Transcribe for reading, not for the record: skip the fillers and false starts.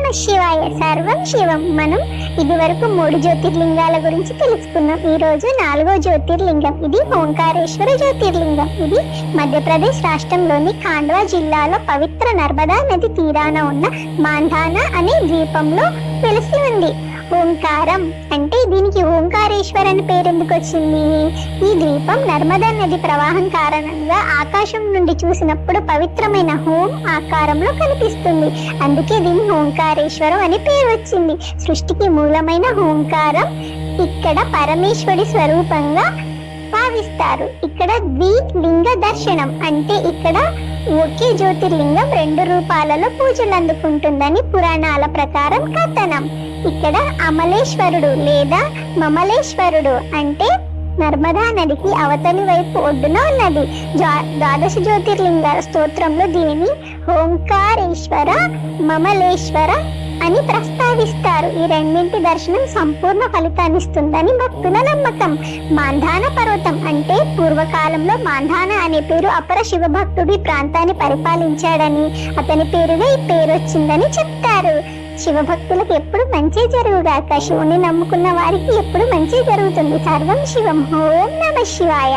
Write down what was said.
నమ శివాయ. సర్వం శివం. మనం ఇదివరకు 3 జ్యోతిర్లింగాల గురించి తెలుసుకున్నాం. ఈ రోజు 4వ జ్యోతిర్లింగం. ఇది ఓంకారేశ్వర జ్యోతిర్లింగం. ఇది మధ్యప్రదేశ్ రాష్ట్రంలోని ఖాండ్వా జిల్లాలో పవిత్ర నర్మదా నది తీరాన ఉన్న మాంధానా అనే ద్వీపంలో వెలిసి ఉంది. ఓంకారం అంటే దీనికి ఓంకారేశ్వర్ అని పేరు ఎందుకు వచ్చింది? ఈ ద్వీపం నర్మదా నది ప్రవాహం కారణంగా ఆకాశం నుండి చూసినప్పుడు పవిత్రమైన హోం ఆకారంలో కనిపిస్తుంది. అందుకే దీనికి ఓంకారేశ్వరం అని పేరు వచ్చింది. సృష్టికి మూలమైన ఓంకారం ఇక్కడ పరమేశ్వరి స్వరూపంగా భావిస్తారు. ఇక్కడ ద్విలింగ దర్శనం అంటే ఇక్కడ ఒకే జ్యోతిర్లింగం 2 రూపాలలో పూజలు అందుకుంటుందని పురాణాల ప్రకారం కథనం. ఇక్కడ అమలేశ్వరుడు లేదా మమలేశ్వరుడు అంటే నర్మదా నదికి అవతలి వైపు ఒడ్డున ఉన్నది. ద్వాదశ జ్యోతిర్లింగ స్తోత్రంలో దీనిని ఓంకారేశ్వర మమలేశ్వర అని ప్రస్తావిస్తారు. ఈ రెండింటి దర్శనం సంపూర్ణ ఫలితాన్ని ఇస్తుందని భక్తుల నమ్మకం. మాంధాన పర్వతం అంటే పూర్వకాలంలో మాంధాన అనే పేరు అపర శివ భక్తుడు ఈ ప్రాంతాన్ని పరిపాలించాడని, అతని పేరుగా ఈ పేరు వచ్చిందని చెప్తారు. శివభక్తులకు ఎప్పుడు మంచి జరుగుగాక. శివుని నమ్ముకున్న వారికి ఎప్పుడు మంచి జరుగుతుంది. సర్వం శివం. ఓం నమ శివాయ.